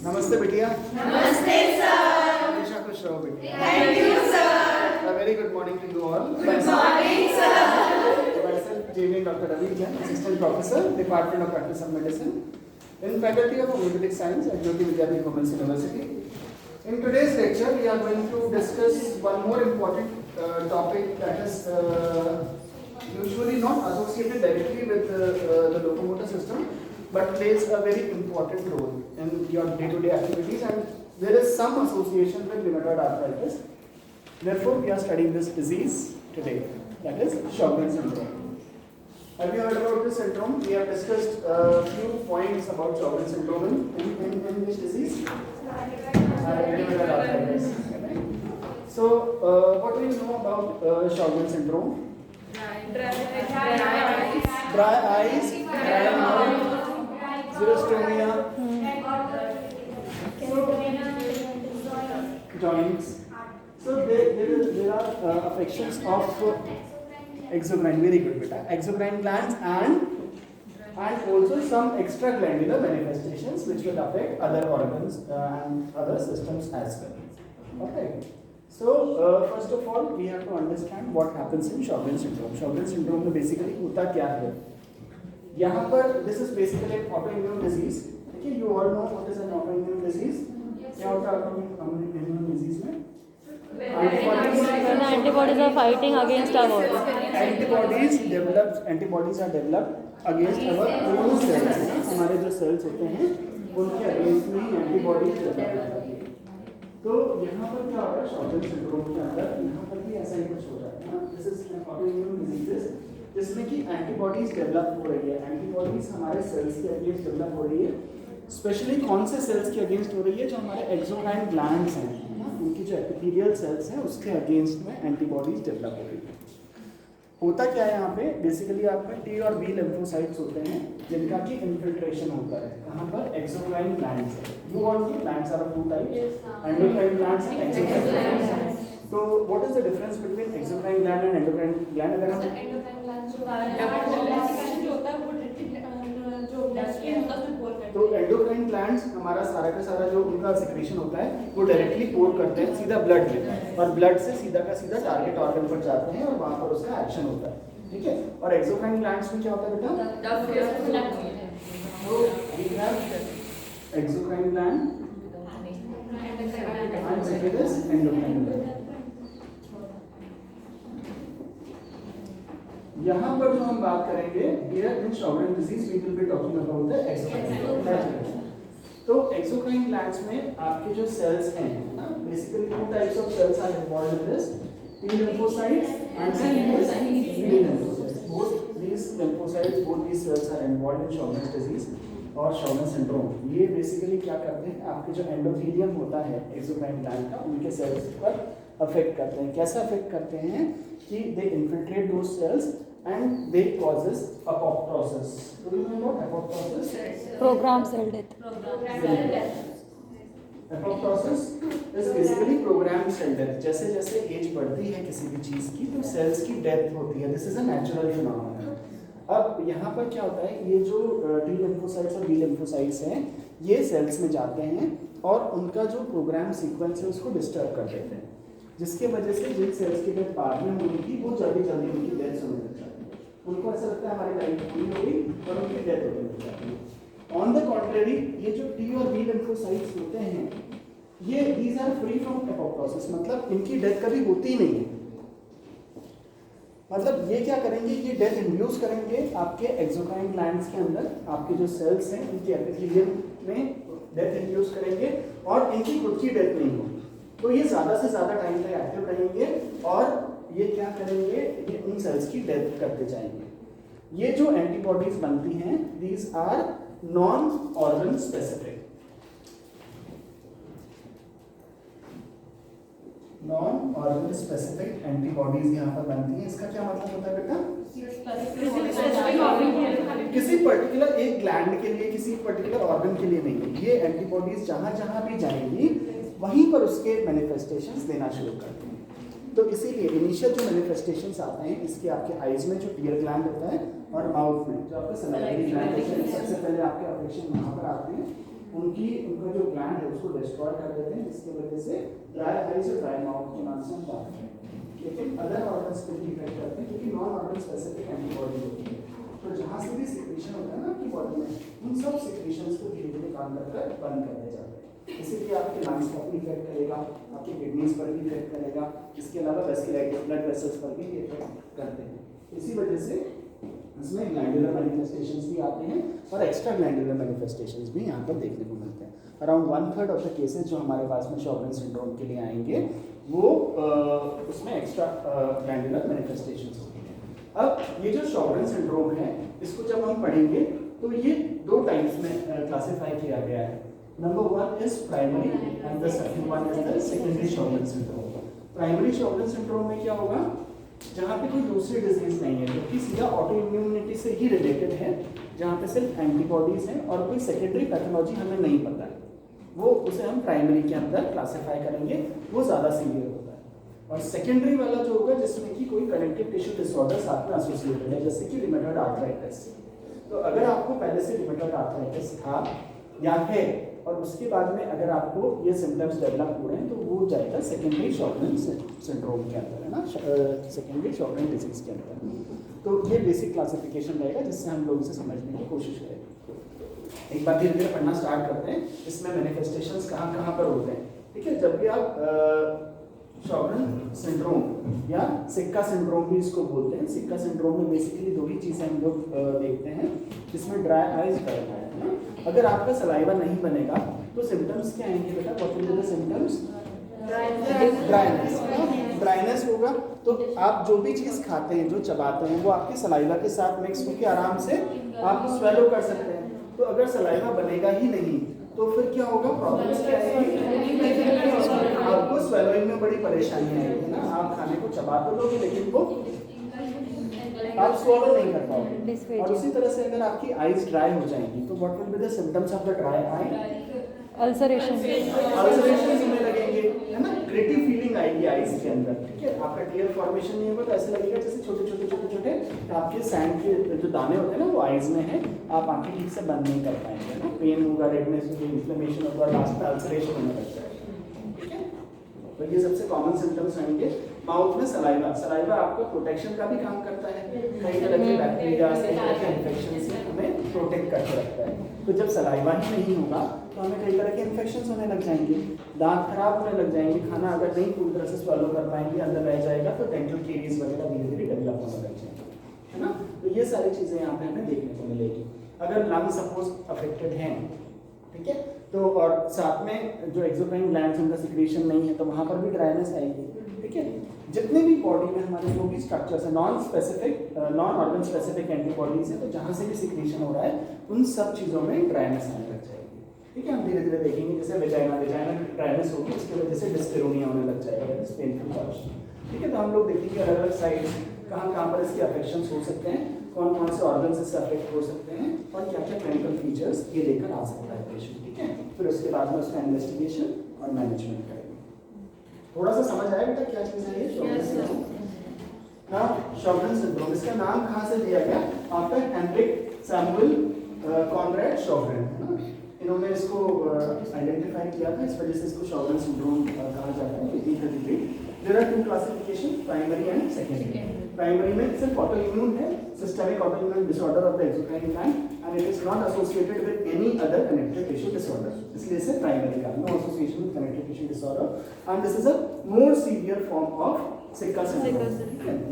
नमस्ते बिटिया। नमस्ते सर। हमेशा खुश रहो बेटिया। Thank you sir. A very good morning to you all. Good morning sir. Myself, JV Dr. Ravi Jain, Assistant Professor, Department of Practice of Medicine, in Faculty of Homeopathic Science at Jyoti Vidyapith Women's University. In today's lecture, we are going to discuss one more important topic that is usually not associated directly with the locomotor system, but plays a very important role in your day-to-day activities, and there is some association with rheumatoid arthritis. Therefore, we are studying this disease today, that is Sjogren syndrome. Have you heard about this syndrome? We have discussed a few points about Sjogren syndrome in this disease. Rheumatoid arthritis. So, what do you know about Sjogren syndrome? Dry eyes, dry mouth, xerostomia, joints. So there are affections of exocrine. Very good, beta. Exocrine glands and also some extraglandular manifestations which will affect other organs and other systems as well. Okay. So first of all, we have to understand what happens in Sjogren syndrome. Sjogren syndrome में basically होता क्या है? यहाँ पर this is basically an autoimmune disease. Okay, you all know what is an autoimmune disease? क्या होता है autoimmune disease में? When antibodies are fighting against our antibodies are developed against our own cells. हमारे जो cells होते हैं उनके against में ही एंटीबॉडीज डेवलप होती है. तो यहाँ पर क्या होता है Sjogren syndrome के अंदर, यहाँ पर भी ऐसा ही कुछ हो रहा है. दिस इज autoimmune diseases जिसमें कि एंटीबॉडीज डेवलप हो रही है. एंटीबॉडीज हमारे सेल्स के अगेंस्ट डेवलप हो रही है. स्पेशली कौन से सेल्स के अगेंस्ट हो रही है? जो हमारे एक्सोक्राइन ग्लैंड्स हैं, उनकी जो एपिथेलियल सेल्स हैं उसके अगेंस्ट में एंटीबॉडीज डेवलप हो रही है. होता क्या है यहाँ पे? बेसिकली आपका टी और बी लिम्फोसाइट्स होते हैं जिनका कि इन्फिल्ट्रेशन होता है. कहाँ पर? एक्सोक्राइन ग्लैंड्स है. You all know glands are of two types, endocrine glands and exocrine glands. तो what is the difference between exocrine gland and endocrine gland? अगर हम तो एंडोक्राइन ग्लैंड्स हमारा सारा का सारा जो उनका सिक्रेशन होता है वो डायरेक्टली पोर करते हैं सीधा ब्लड में, और ब्लड से सीधा का सीधा टारगेट ऑर्गन पर जाते हैं और वहां पर उसका एक्शन होता है. ठीक है. और एक्सोक्राइन ग्लैंड्स में क्या होता है बेटा? Exocrine gland and second is endocrine gland. यहाँ पर जो हम बात करेंगे here in Sjogren disease we will be talking about the exocrine glands. तो exocrine glands में आपके जो cells हैं, basically two types of cells are involved in this: T lymphocytes and B lymphocytes. Both these cells are involved in Sjogren disease और Sjogren syndrome. ये basically क्या करते हैं? आपके जो एंडोथेलियम होता है एक्सोक्राइन ग्लैंड का, उनके सेल्स पर अफेक्ट करते हैं. कैसे अफेक्ट करते हैं कि they infiltrate those cells and they causes apoptosis. Do you know what apoptosis? program cell death. Apoptosis is basically programmed cell death. जैसे जैसे एज बढ़ती है किसी भी चीज़ की तो सेल्स की डेथ होती है. This is a natural phenomena. अब यहाँ पर क्या होता है? ये जो टी लिम्फोसाइट्स और बी लिम्फोसाइट्स हैं ये सेल्स में जाते हैं और उनका जो प्रोग्राम सीक्वेंस है उसको डिस्टर्ब कर देते हैं, जिसके वजह से जिन सेल्स की डेथ बाद में हुई थी वो जल्दी जल्दी उनकी डेथ होने लग जाती है. उनको ऐसा लगता है हमारी लाइफ पूरी हो गई और उनकी डेथ होने लग जाती है. ऑन द कॉन्ट्रेरी ये जो टी और बी लिम्फोसाइट्स होते हैं ये these are free from apoptosis, मतलब इनकी डेथ कभी होती नहीं है. मतलब ये क्या करेंगे? ये डेथ इंड्यूस करेंगे आपके एक्सोक्राइन ग्लैंड्स के अंदर. आपके जो सेल्स हैं उनके एपिथेलियम में डेथ इंड्यूस करेंगे और इनकी खुद की डेथ नहीं होगी. तो ये ज़्यादा से ज़्यादा टाइम तक एक्टिव रहेंगे और ये क्या करेंगे? ये उन सेल्स की डेथ करते जाएंगे. ये जो एंटीबॉडीज बनती हैं these are non organ specific. Non organ specific antibodies यहाँ पर बनती हैं. इसका क्या मतलब होता है बेटा? किसी पर्टिकुलर एक ग्लैंड के लिए, किसी पर्टिकुलर ऑर्गन के लिए नहीं. ये एंटीबॉडीज जहाँ जहाँ भी जाएंगी वहीं पर उसके मैनिफेस्टेशंस देना शुरू करते हैं. तो इसीलिए इनिशियल जो मैनिफेस्टेशंस आते हैं इसके आपके आईज में जो टीयर ग्लैंड होता है और माउथ में जो आपका सलाइवरी ग्लैंड होता है, सबसे पहले आपके अफेक्शन यहाँ पर आते हैं उनका जो ग्लैंड है उसको डिस्ट्रॉय कर देते हैं, जिसकी वजह से ड्राई आईज और ड्राई माउथ के नाम से हम बात करते हैं। लेकिन अदर ऑर्गन्स को भी इफेक्ट करते हैं क्योंकि नॉन ऑर्गन स्पेसिफिक एंटीबॉडी होती है। तो जहाँ से भी सिक्रीशन होता है ना आपकी बॉडी में, उन सब सिक्रीशंस को धीरे धीरे काम कर बंद कर दिया जाता है। इसीलिए आपके लंग्स पर भी इफेक्ट करेगा, आपके किडनीज पर भी इफेक्ट करेगा, इसके अलावा वेस्कुलर ब्लड वेसल्स पर भी इफेक्ट करते हैं। इसी वजह से इसमें ग्लैंडुलर मैनिफेस्टेशंस भी आते हैं और एक्स्ट्रा ग्लैंडुलर मैनिफेस्टेशंस भी यहाँ पर देखने को मिलते हैं। अराउंड 1/3 ऑफ द केसेस जो हमारे पास में शॉगरेन सिंड्रोम के लिए आएंगे वो उसमें एक्स्ट्रा ग्लैंडुलर मैनिफेस्टेशंस होती हैं। अब ये जो शॉगरेन सिंड्रोम है इसको जब हम पढ़ेंगे तो ये 2 टाइप्स में क्लासिफाई किया गया है। Number 1 is primary and the second one is the secondary Sjogren syndrome. Primary Sjogren syndrome में क्या होगा, जहाँ पे कोई दूसरी डिजीज नहीं है क्योंकि सीधा ऑटो इम्यूनिटी से ही रिलेटेड है, जहाँ पे सिर्फ एंटीबॉडीज हैं और कोई सेकेंडरी पैथोलॉजी हमें नहीं पता है, वो उसे हम प्राइमरी के अंदर क्लासिफाई करेंगे, वो ज़्यादा सीवियर होता है। और सेकेंडरी वाला जो होगा जिसमें कि कोई कनेक्टिव टिश्यू डिसऑर्डर साथ में एसोसिएटेड है, जैसे कि रिमेटॉइड आर्थराइटिस। तो अगर आपको पहले से रिमेटॉइड आर्थराइटिस था या है और उसके बाद में अगर आपको ये सिम्टम्स डेवलप हो रहे हैं तो वो जाएगा सेकेंडरी शॉगरेन सिंड्रोम के अंदर, है ना, सेकेंडरी शॉगरेन डिजीज के अंदर। तो ये बेसिक क्लासिफिकेशन रहेगा जिससे हम लोग इसे समझने की कोशिश करेंगे। एक बार धीरे धीरे पढ़ना स्टार्ट करते हैं। इसमें मैनिफेस्टेशंस कहाँ कहाँ पर होते हैं, ठीक है। जब भी आप शॉगरेन सिंड्रोम या सिक्का सिंड्रोम भी इसको बोलते हैं, सिक्का सिंड्रोम में बेसिकली 2 ही चीज़ें हम लोग देखते हैं, जिसमें ड्राई आइज करना है ना। अगर आपका सलाइवा नहीं बनेगा तो सिम्टम्स क्या आएंगे बेटा, what will be the symptoms? Dryness होगा। तो आप जो भी चीज़ खाते हैं, जो चबाते हैं, वो आपके सलाइवा के साथ मिक्स होकर आराम से आप स्वेलो कर सकते हैं। तो अगर सलाइवा बनेगा ही नहीं तो फिर क्या होगा, प्रॉब्लम्स क्या आएगी, आपको स्वेलोइंग में बड़ी परेशानी आएगी ना। आप खाने को चबा तो लोगे लेकिन वो आप स्वॉलो नहीं कर पाओगे। और उसी तरह से अगर आपकी आईज ड्राई हो जाएंगी तो what will be the symptoms of the dry eye? Ulceration होने लगेंगे, है ना, ग्रेटी फीलिंग आएगी आईज के अंदर, ठीक है। आपका टीयर फॉर्मेशन नहीं होगा तो ऐसे लगेगा जैसे छोटे छोटे छोटे छोटे आपके सैंड के जो दाने होते हैं ना वो आईज में है, आप आंखें ठीक से बंद नहीं कर पाएंगे ना, पेन होगा, रेडनेस होगी, इन्फ्लेमेशन होगा, लास्ट में अल्सरेशन होने लगता है, ठीक है। तो ये सबसे कॉमन सिम्टम्स आएंगे। माउथ में सलाइवा आपका प्रोटेक्शन का भी काम करता है, कई तरह के बैक्टीरिया, कई तरह के इन्फेक्शन से हमें प्रोटेक्ट करके रखता है। तो जब सलाइवा ही नहीं होगा तो हमें कई तरह के इन्फेक्शन होने लग जाएंगे, दांत खराब होने लग जाएंगे, खाना अगर नहीं पूरी तरह से स्वॉलो कर पाएंगे, अंदर रह जाएगा तो डेंटल कैरीज वगैरह धीरे धीरे डेवलप होने लग जाएंगे, है ना। तो ये सारी चीज़ें यहाँ पे हमें देखने को मिलेगी। अगर लंग सपोज अफेक्टेड हैं, ठीक है, तो और साथ में जो एक्सोक्राइन ग्लैंड्स उनका सिक्रीशन नहीं है तो वहाँ पर भी ड्राइनेस आएगी, ठीक है। जितने भी बॉडी में हमारे जो भी स्ट्रक्चर्स है, नॉन ऑर्गन स्पेसिफिक एंटीबॉडीज है, तो जहाँ से भी सिक्रीशन हो रहा है उन सब चीज़ों में ड्राइनेस आने लग जाएगी, ठीक है। हम धीरे धीरे देखेंगे, जैसे वेजाइना ड्राइनेस होगी, उसकी वजह से डिस्पेरोनिया होने लग जाएगा, पेनफुल पॉश, ठीक है। तो हम लोग देखेंगे अलग अलग साइड्स कहाँ कहाँ पर इसके अफेक्शन हो सकते हैं, कौन कौन से ऑर्गन से अफेक्ट हो सकते हैं और क्या क्या क्लिनिकल फीचर्स ये लेकर आ सकता है पेशेंट, ठीक है। फिर उसके बाद में उसका इन्वेस्टिगेशन और मैनेजमेंट करेंगे। थोड़ा सा समझ आया बेटा क्या चीज़ है ये शॉगरेन सिंड्रोम? हाँ, शॉगरेन सिंड्रोम, इसका नाम कहाँ से दिया गया? आफ्टर हेनरिक सैमुअल कॉनरैड शॉगरेन, है ना। इन्होंने इसको आइडेंटिफाई किया था, इस वजह से इसको शॉगरेन सिंड्रोम कहा जाता है। 1833 there are 2 classification, primary and secondary. Primary में सिर्फ ऑटोइम्यून है, systemic autoimmune disorder of the exocrine gland and it is not associated with any other connective tissue disorder, इसलिए इसे प्राइमरी का, no association with connective tissue disorder and this is a more severe form of sicca syndrome.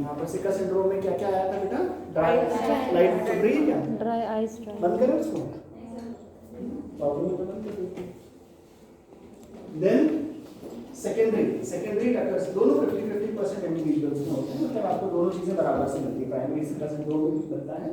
यहाँ पर सिक्का syndrome में क्या क्या आया था बेटा? ड्राई लाइट टू ब्रीथ, क्या ड्राई आइज, बंद करो उसको। देन सेकेंडरी टक्कर दोनों 50-50% इंडिविजुअल्स में होते हैं, मतलब आपको दोनों चीज़ें बराबर से मिलती है, प्राइमरी सिक्का सिंड्रोम भी मिलता है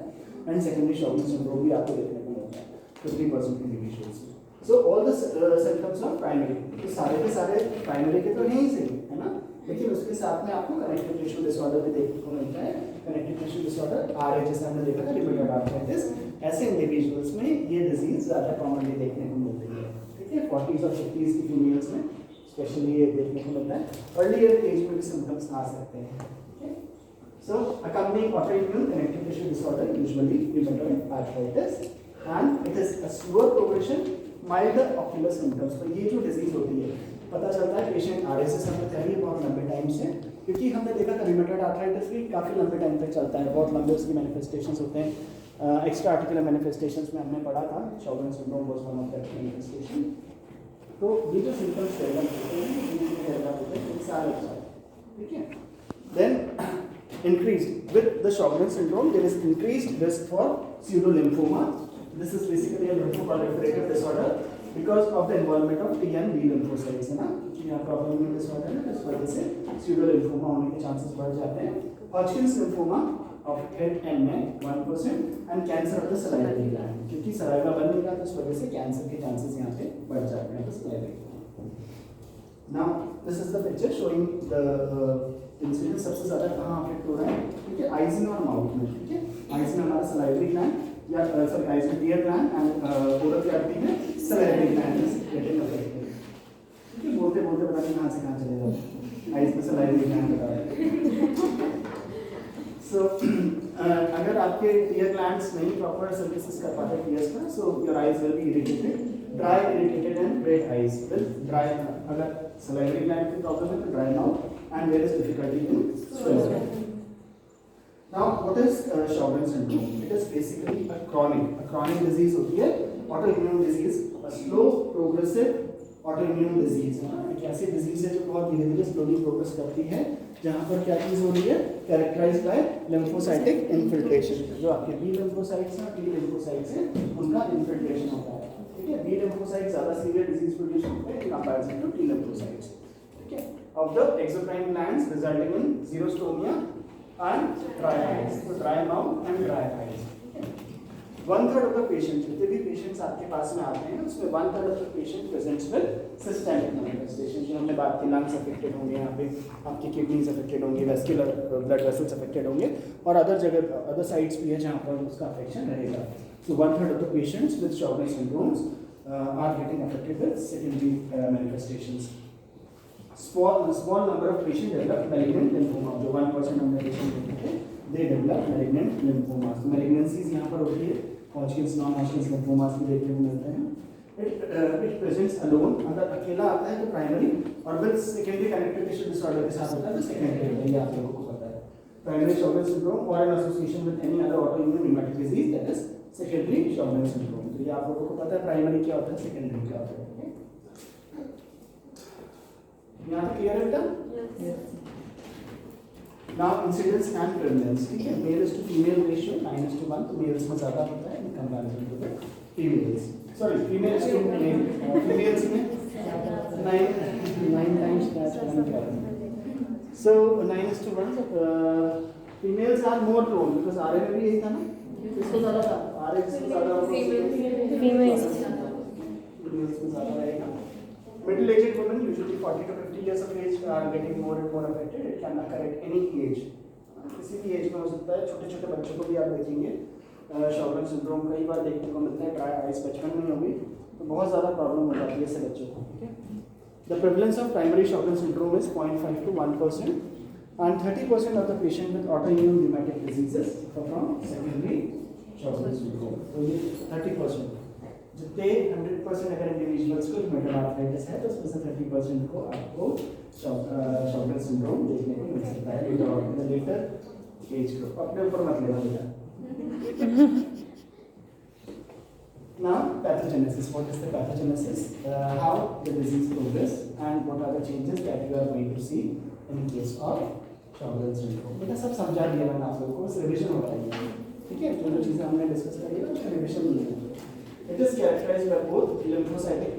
एंड सेकेंडरी शॉगरेन सिंड्रोम भी आपको देखने को मिलता है 50% इंडिविजुअल्स में। So all the symptoms of primary, तो सारे के सारे प्राइमरी के तो हैं ही सही, है ना, लेकिन उसके साथ में आपको कनेक्टिव टिश्यू डिसऑर्डर भी देखने को मिलता है। कनेक्टिव टिश्यू डिसऑर्डर आरएचएस हमने देखा था, रिमेटॉइड आर्थराइटिस, ऐसे इंडिविजुअल्स में ये डिजीज ज़्यादा कॉमनली देखने को मिलती है, ठीक है। 40s और 50s की फीमेल्स में स्पेशली ये देखने को मिलता है। अर्लियर एज में भी सिम्टम्स आ सकते हैं, ठीक है। सो accompanying autoimmune connective tissue disorder, usually rheumatoid arthritis, and it is a slower progression, mild ocular symptoms, तो ये जो डिजीज होती है पता चलता है पेशेंट आर एस से सफर कर रही है बहुत लंबे टाइम से, क्योंकि हमने देखा था रिमेटॉइड आर्थराइटिस भी काफ़ी लंबे टाइम तक चलता है, बहुत लंबे उसकी मैनिफेस्टेशंस होते हैं। एक्स्ट्रा आर्टिकुलर मैनिफेस्टेशंस में हमने पढ़ा था, Sjogren syndrome was one of that manifestation. तो ये जो सिम्टम्स डेवलप होते हैं ये डेवलप होते हैं सारे साल, ठीक है। Then increased with the Sjogren's syndrome there is increased risk for pseudolymphoma. This is basically a lymphoproliferative disorder because of the involvement of T and B lymphocytes, है ना, क्योंकि यहाँ प्रॉब्लम में डिसऑर्डर है, इस वजह से pseudolymphoma होने के चांसेस बढ़ जाते हैं। Hodgkin's lymphoma of head and neck 1% and cancer of the salivary gland, क्योंकि सलाइवा बन नहीं रहा तो इस वजह से कैंसर के चांसेस यहाँ पे बढ़ जाते हैं salivary gland. Now this is the picture showing the incidence सबसे ज़्यादा कहाँ अफेक्ट हो रहा है, ठीक है, आइज में और माउथ में, ठीक है। आइज में हमारा सलाइवरी ग्लैंड या सॉरी आइज में tear gland and oral cavity में salivary gland is getting affected, ठीक है। बोलते बोलते पता नहीं कहाँ से कहाँ चले जाओ, आइज में सलाइवरी ग्लैंड बता रहे। सो अगर आपके टीयर ग्लैंड्स नहीं प्रॉपर सर्विसेज कर पाते टीयर्स का, so your eyes will be irritated, dry irritated and red eyes with dry, अगर सलाइवरी ग्लैंड की प्रॉब्लम है तो dry mouth and there is difficulty in swallowing. Now, what is Sjogren's syndrome? It is basically a chronic disease होती है, autoimmune disease, a slow progressive autoimmune disease. एक ऐसी disease है जो बहुत धीरे-धीरे slowly progress करती है, जहाँ पर क्या चीज़ हो रही है, characterized by lymphocytic infiltration. जो आपके B lymphocytes हैं, T lymphocytes हैं, उनका infiltration होता है, ठीक है। B lymphocytes ज़्यादा severe disease produce करते हैं in comparison to T lymphocytes, ठीक है। Of the exocrine glands resulting in xerostomia and dry eyes, so dry mouth and dry eyes. 1/3 of the patients, जितने भी patients आपके पास में आते हैं उसमें 1/3 of the patient presents with systemic manifestation, जो हमने बात की, lungs affected होंगे, यहाँ पे आपकी kidneys affected होंगी, vascular blood vessels affected होंगे, और अदर जगह अदर sites भी है जहाँ पर उसका affection रहेगा। So 1/3 of the patients with Sjogren's syndromes are getting affected with secondary manifestations. Small number of patients develop malignant lymphoma, जो 1% हमने patient देखे थे, they develop malignant lymphomas. Malignancies यहाँ पर होती है, Hodgkin's, non-Hodgkin's lymphomas भी देखने को मिलते हैं। It presents alone, अगर अकेला आता है तो primary, और with secondary connective tissue disorder के साथ होता है तो secondary होता है, ये आप लोगों को पता है। Primary Sjogren's syndrome or in association with any other autoimmune rheumatic disease, that is secondary Sjogren's syndrome. तो ये आप लोगों को पता है primary क्या होता है, secondary क्या होता है। यहाँ पे क्लियर है बेटा? Now incidence and prevalence, ठीक है, मेल to फीमेल रेशियो 9:1, तो मेल्स में ज़्यादा होता है in comparison to the females. Sorry, females to male, females में 9 times that 1. So 9:1, females are more prone because RA में भी यही था ना, इसको ज़्यादा था, RA से ज़्यादा females में ज़्यादा रहेगा। Middle-aged women, usually 40 to 50 years of age, are getting more and more affected. It can occur at any age. किसी भी एज में हो सकता है, छोटे-छोटे बच्चों को भी आप देखेंगे Sjogren's syndrome कई बार देखने को मिलता है, ड्राई आइज बचपन में होगी तो बहुत ज़्यादा प्रॉब्लम हो जाती है ऐसे बच्चों को, ठीक है। The prevalence of primary Sjogren's syndrome is 0.5 to 1%, and 30% of the patient with autoimmune rheumatic diseases suffer from secondary Sjogren's syndrome. तो ये 30%, जितने 100% अगर इंडिविजुअल्स को रूमेटॉइड आर्थराइटिस है तो उसमें से 30% को आपको Sjogren's syndrome देखने को मिल सकता है लेटर एज ग्रुप। अपने ऊपर मत लेना बेटा। Now pathogenesis. What is the pathogenesis? How the disease progress and what are the changes that you are going to see in case of Sjogren's syndrome. बेटा सब समझा दिया मैंने आप लोगों को, बस रिविजन हो रहा है, ठीक है। जो चीज़ें हमने डिस्कस करी है उसका रिविजन मिल जाएगा। It is characterized by both lymphocytic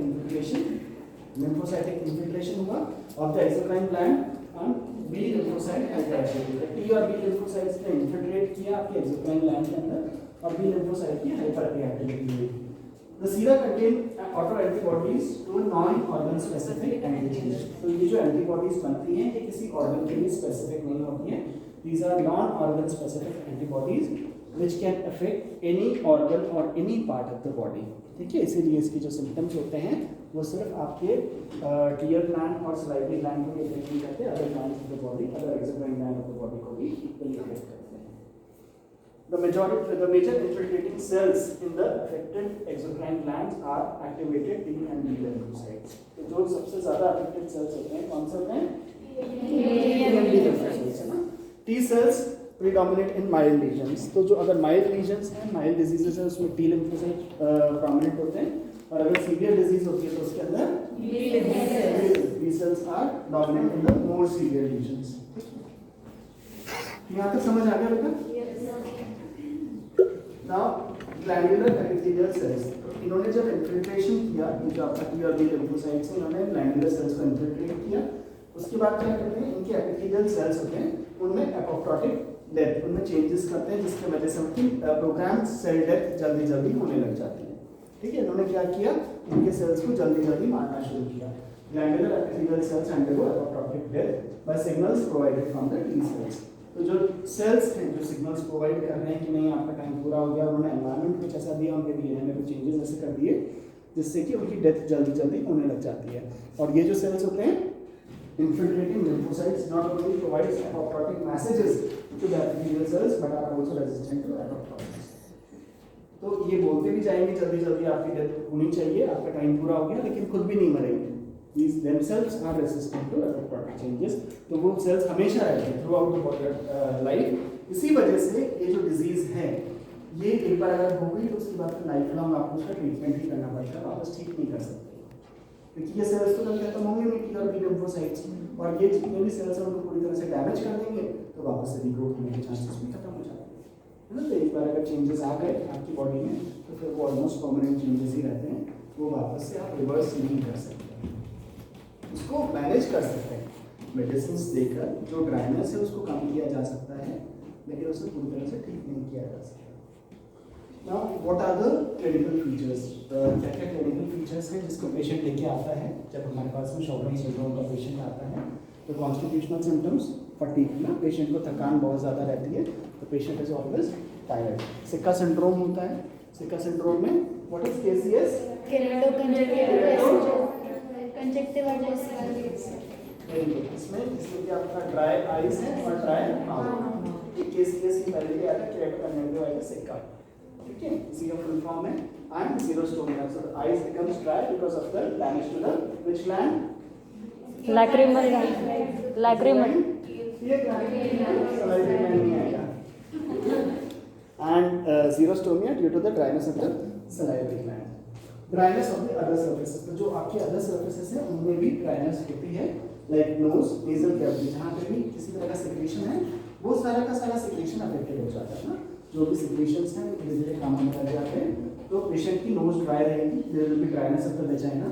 infiltration हुआ of the exocrine gland and B lymphocyte hyperactivity. T और B lymphocytes ने infiltrate किया आपके exocrine gland के अंदर और B lymphocyte की hyperactivity हुई। The sera contain autoantibodies to non-organ specific antigens. तो ये जो antibodies बनती हैं ये किसी organ के लिए specific नहीं होती हैं. These are non-organ specific antibodies which can affect any organ or any part of the body, ठीक है। इसीलिए इसकी जो सिम्टम्स होते हैं वो सिर्फ आपके टीयर ग्लैंड और सलाइवरी ग्लैंड को इफेक्ट नहीं करते, other glands of the body, other exocrine gland of the body को भी इक्वली इफेक्ट करते हैं। 1/3 of the patients with Sjogren's syndrome are The major infiltrating cells in the affected exocrine glands are activated T and B lymphocytes. तो जो सबसे ज़्यादा affected cells होते हैं कौन से होते हैं? T and B lymphocytes है ना? T cells predominate in mild lesions. तो जो अगर mild lesions हैं, mild diseases हैं, उसमें T lymphocytes prominent होते हैं. और अगर severe disease होती है तो उसके अंदर B cells are dominant in the more severe lesions. यहाँ तक समझ आ गया बेटा? Now glandular epithelial cells. इन्होंने जब इन्फिल्ट्रेशन किया, ये जो आपका T और B lymphocytes हैं, इन्होंने ग्लैंडुलर सेल्स को इन्फिल्ट्रेट किया. उसके बाद क्या करते हैं? इनके एपिथेलियल सेल्स होते हैं, उनमें एपोप्टोटिक डेथ, उनमें चेंजेस करते हैं जिसकी वजह से उनकी प्रोग्राम सेल डेथ जल्दी जल्दी होने लग जाती है. ठीक है, इन्होंने क्या किया? इनके सेल्स को जल्दी जल्दी मारना शुरू किया. Glandular epithelial cells undergo apoptotic death by signals provided from the T cells. तो जो सेल्स हैं जो सिग्नल्स प्रोवाइड कर रहे हैं कि नहीं आपका टाइम पूरा हो गया, उन्होंने एनवायरनमेंट कुछ ऐसा दिया, उनके डीएनए में कुछ चेंजेस ऐसे कर दिए जिससे कि उनकी डेथ जल्दी जल्दी होने लग जाती है. और ये जो सेल्स होते हैं infiltrating lymphocytes not only provides apoptotic messages to the epithelial cells but are also resistant to apoptosis. तो ये बोलते भी जाएंगे जल्दी जल्दी आपकी डेथ होनी चाहिए, आपका टाइम पूरा हो गया, लेकिन खुद भी नहीं मरेंगे. These themselves are resistant to apoptotic changes. तो वो सेल्स हमेशा रहते हैं throughout the life. इसी वजह से ये जो डिजीज है ये एक बार अगर हो गई तो उसके बाद लाइफ लॉन्ग आपको उसका ट्रीटमेंट ही करना पड़ता है, वापस ठीक नहीं कर सकते क्योंकि ये सेल्स तो कल खत्म होंगे नहीं, T और B lymphocytes, और ये जितने भी सेल्स हैं उनको पूरी तरह से डैमेज कर देंगे तो वापस से रीग्रोथ होने के चांसेस भी खत्म हो जाते हैं ना. तो एक बार अगर चेंजेस आ गए आपकी बॉडी में तो फिर वो ऑलमोस्ट परमानेंट चेंजेस ही रहते हैं, वो वापस से आप रिवर्स नहीं कर सकते. उसको मैनेज कर सकते हैं मेडिसिन देकर, जो ड्राइनेस है उसको कम किया जा सकता है, लेकिन उसे पूरी तरह से ठीक नहीं किया जा सकता. Now, what are the clinical features? क्या क्या clinical features हैं जिसको पेशेंट लेके आता है जब हमारे पास में शॉर्टन सिंड्रोम का पेशेंट आता है? तो कॉन्स्टिट्यूशनल सिम्टम्स, फटीग ना, पेशेंट को थकान बहुत ज़्यादा रहती है, तो पेशेंट इज ऑलवेज टायर्ड. सिक्का सिंड्रोम होता है. सिक्का सिंड्रोम में व्हाट इज केसीएस? इसमें भी आपका ड्राई आइज है और ड्राई माउथ. केसीएस की पहले भी आता है केराटोकंजक्टिवाइटिस सिक्का. ठीक है, इसी का फुल फॉर्म है and xerostonia. So the eyes becomes dry because of the damage to the which gland? Lacrimal. ये salivary gland नहीं आएगा. And xerostonia due to the dryness of the salivary gland. Dryness of the other surfaces. तो जो आपके other surfaces हैं उनमें भी dryness होती है, like nose, nasal cavity, जहाँ पे भी किसी तरह का secretion है वो सारा का सारा secretion affected हो जाता है ना. जो भी सिक्रेशंस हैं धीरे धीरे काम होने लग जाते हैं, तो पेशेंट की नोज ड्राई रहेगी, there will be dryness of the vagina,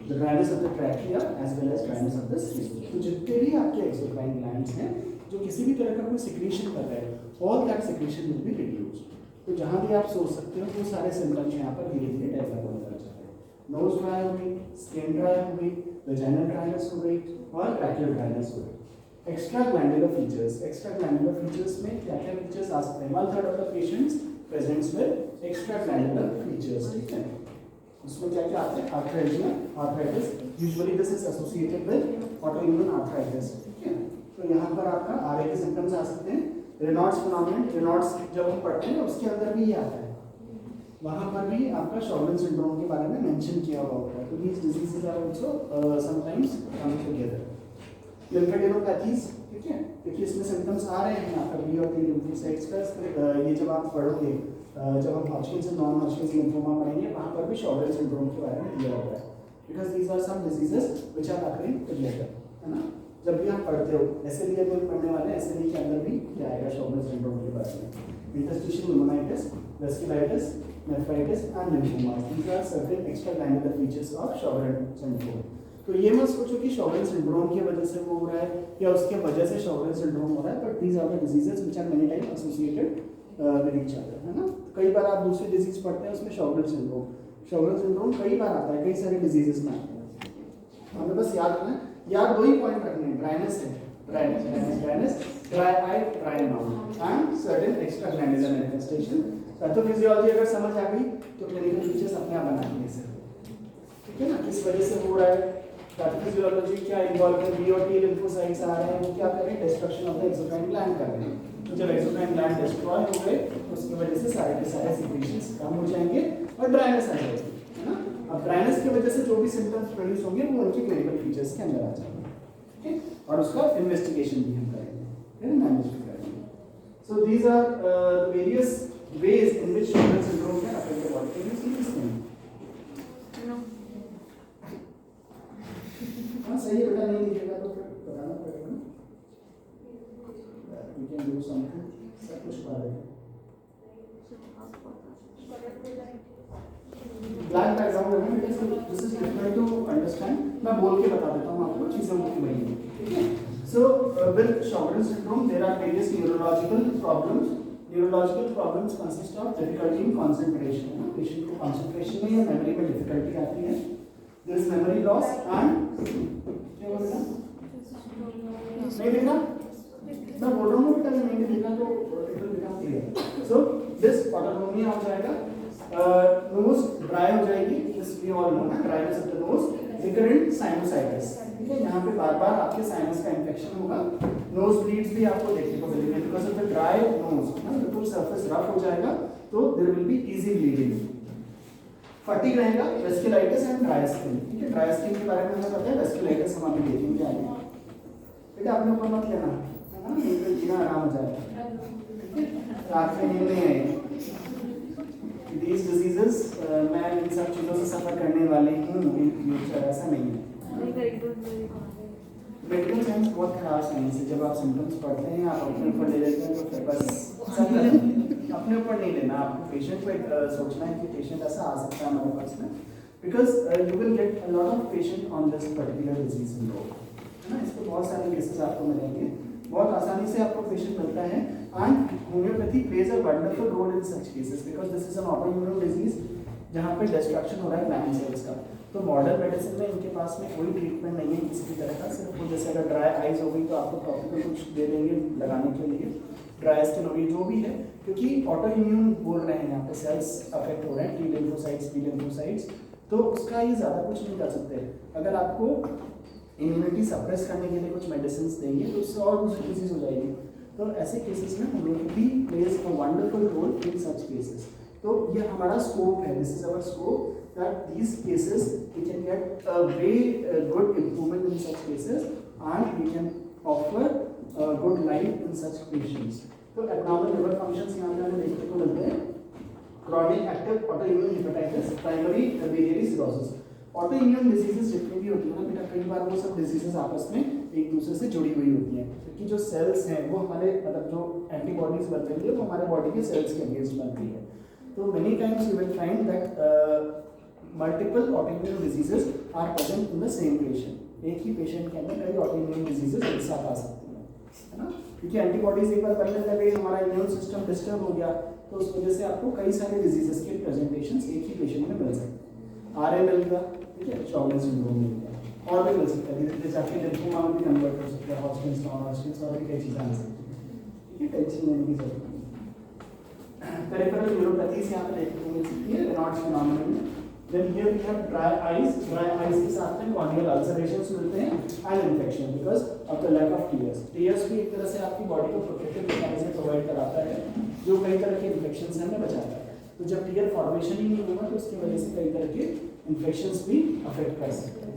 the dryness of the trachea as well as dryness of the skin. तो जितने भी आपके एक्सोक्राइन ग्लैंड्स हैं जो किसी भी तरह का कोई सिक्रेशन कर रहे हैं, all that secretion will be reduced. तो जहाँ भी आप सोच सकते हो वो सारे सिम्टम्स यहाँ पर धीरे धीरे डेवलप होने लग जाते हैं. नोज ड्राई हो गई, स्किन ड्राई हो गई, वेजाइनल ड्राइनेस हो गई और ट्रैकियल ड्राइनेस हो गई. Extra glandular features. Extra glandular features में क्या क्या फीचर्स आ सकते हैं? 1/3 of the patients presents with extra glandular features. ठीक है, उसमें क्या क्या आते हैं? Arthritis, arthritis, usually this is associated with autoimmune arthritis. ठीक है, तो यहाँ पर आपका आरए के सिम्टम्स आ सकते हैं. रेनॉल्ड्स फिनोमेनन, रेनॉल्ड्स जब हम पढ़ते हैं उसके अंदर भी ये आता है, वहाँ पर भी आपका शॉर्टन सिंड्रोम के बारे में मेंशन किया हुआ होता है. तो these diseases are also sometimes come together. Lymphadenopathies, ठीक है, क्योंकि इसमें सिम्टम्स आ रहे हैं आपका बी और टी लिम्फोसाइट्स का. ये जब आप पढ़ोगे, जब हम हॉटकिंस और नॉन हॉटकिंस लिम्फोमा पढ़ेंगे वहाँ पर भी शॉर्टन सिंड्रोम के बारे में दिया हुआ है, because these are some diseases which are occurring together, है ना. जब भी आप पढ़ते हो एसएलई में पढ़ने वाले एसएलई के अंदर भी क्या आएगा शॉर्टन सिंड्रोम के बारे में. Interstitial pneumonitis, vasculitis, nephritis and lymphoma, these are certain extra glandular features of Sjogren syndrome. तो ये मत सोचो कि शॉर्टन सिंड्रोम की वजह से वो हो रहा है या उसके वजह से शॉर्टन सिंड्रोम हो रहा है, but these are the diseases which are many time associated with each other, है ना. कई बार आप दूसरी डिजीज पढ़ते हैं उसमें शॉर्टन सिंड्रोम कई बार आता है, कई सारे डिजीजेस में आता है. हमें बस याद रखना है, यार दो ही पॉइंट रखने हैं. ड्राइनेस है, dryness, dry eye, dry mouth and certain extra glandular manifestation. Pathophysiology अगर समझ आ गई तो क्लिनिकल फीचर्स अपने आप बना लेंगे. ठीक है ना, किस वजह से हो रहा है. पैथोफिजियोलॉजी क्या इन्वॉल्व है, बी और टी लिम्फोसाइट्स आ रहे हैं, वो क्या कर रहे हैं? Destruction of the exocrine gland कर रहे हैं. तो जब एक्सोक्राइन ग्लैंड डिस्ट्रॉय हो गए तो उसकी वजह से सारे के सारे सिक्रीशंस कम हो जाएंगे और ड्राइनेस आ जाएगी, है ना। अब ड्राइनेस की वजह से जो भी सिम्टम्स प्रोड्यूस होंगे वो उनके क्लिनिकल फीचर्स के अंदर आ जाएंगे, ठीक है, और उसका इन्वेस्टिगेशन भी हम करेंगे, फिर मैनेज भी करेंगे। So these are various ways in which Sjögren's syndrome can affect the body. Can you see this thing? No. हाँ सही है बेटा, नहीं दिखेगा तो फिर बताना पड़ेगा ना। We can do something. सब कुछ पा रहे हैं। Black background है ना बेटा, so this is difficult to understand. मैं बोल के बता देता हूँ आपको चीजें होती वही हैं, ठीक है? So with Sjögren's syndrome there are various neurological problems. Neurological problems consist of difficulty in concentration. Patient को concentration में या memory में difficulty आती है. There is memory loss and क्या बोल रहा? नहीं देखा? मैं बोल रहा हूँ बेटा, नहीं देखा तो it will become clear. So this autonomia हो जाएगा. Nose dry हो जाएगी. This we all know ना, dryness of the nose. Recurrent sinusitis. ठीक है, यहाँ पे बार-बार आपके साइनस का इन्फेक्शन होगा. नोज ब्लीड्स भी आपको देखने को मिलेंगे because of the dry nose, ना बिल्कुल सरफेस रफ हो जाएगा तो there will be easy bleeding. Fatigue रहेगा, वेस्कुलाइटिस एंड ड्राई स्किन. ठीक है, ड्राई स्किन के बारे में हमें पता है, वेस्कुलाइटिस हम अभी देखेंगे आगे. बेटा आपने ऊपर मत लेना, है ना, नीचे जीना आराम हो जाएगा, रात में नींद नहीं आएगी. These diseases मैं इन सब चीज़ों से सफ़र करने वाली हूँ इन फ्यूचर, ऐसा नहीं है. मेडिकल साइंस बहुत खराब साइंस है. जब आप सिम्टम्स पढ़ते हैं आप अपने ऊपर ले लेते हैं तो फिर बस अपने ऊपर नहीं लेना. आपको पेशेंट को सोचना है कि पेशेंट ऐसा आ सकता है हमारे पास में, because you will get a lot of patient on this particular disease syndrome, है ना. इसको बहुत सारे केसेस आपको मिलेंगे, बहुत आसानी से आपको पेशेंट मिलता है. And homeopathy plays a wonderful role in such cases because this is an autoimmune disease जहाँ पे डिस्ट्रक्शन हो रहा है ग्लैंड सेल्स का. तो मॉडर्न मेडिसिन में इनके पास में कोई ट्रीटमेंट नहीं है किसी भी तरह का. सिर्फ वो जैसे अगर ड्राई आइज हो गई तो आपको टॉपिकल कुछ दे देंगे लगाने के लिए, ड्राई स्किन हो गई, जो भी है, क्योंकि ऑटो इम्यून बोल रहे हैं यहाँ पे, सेल्स अफेक्ट हो रहे हैं, टी लिम्फोसाइट्स, बी लिम्फोसाइट्स, तो उसका ये ज़्यादा कुछ नहीं कर सकते. अगर आपको इम्यूनिटी सप्रेस करने के लिए कुछ मेडिसिन देंगे तो उससे और दूसरी डिजीज हो जाएगी. तो ऐसे केसेस में homeopathy plays a wonderful role in such cases. तो ये हमारा स्कोप है, this is our scope, that these cases we can get a very good improvement in such cases and we can offer good life in such patients. तो abnormal liver functions यहाँ पे हमें देखने को मिलते हैं. Chronic active autoimmune hepatitis, primary biliary cirrhosis. Autoimmune diseases जितनी भी होती है ना बेटा, कई बार वो सब diseases आपस में एक दूसरे से जुड़ी हुई होती हैं, क्योंकि जो cells हैं वो हमारे मतलब जो antibodies बन रही है वो हमारे body के cells के against बन रही है. तो many times you will find that multiple autoimmune diseases are present in the same patient. एक ही पेशेंट के अंदर कई autoimmune diseases एक साथ आ सकती हैं, है ना, क्योंकि एंटीबॉडीज एक बार बनने लगे, हमारा इम्यून सिस्टम डिस्टर्ब हो गया, तो उस वजह से आपको कई सारे डिजीजेस के प्रेजेंटेशंस एक ही पेशेंट में मिल सकते हैं. आरए मिल गया, ठीक है, शॉगरेन्स सिंड्रोम मिल गया, और भी मिल सकता है, धीरे धीरे जाके लिम्फोमा में भी कन्वर्ट हो सकता है, हॉस्किंस, नॉन हॉस्किंस, और भी कई चीज़ें आ सकती हैं. ठीक है, टेंशन लेने की जरूरत नहीं. पेरिफेरल न्यूरोपैथीज यहाँ पे देखने को मिल सकती है रेनॉल्ड्स फिनोमेनन में. Then here we have dry eyes के साथ में corneal ulcerations मिलते हैं and infection because of the lack of tears. Tears भी एक तरह से आपकी बॉडी को प्रोटेक्टिव मैकेनिज्म प्रोवाइड कराता है जो कई तरह के इन्फेक्शन से हमें बचाता है. तो जब टीयर फॉर्मेशन ही नहीं होगा तो उसकी वजह से कई तरह के इन्फेक्शंस भी अफेक्ट कर सकते हैं.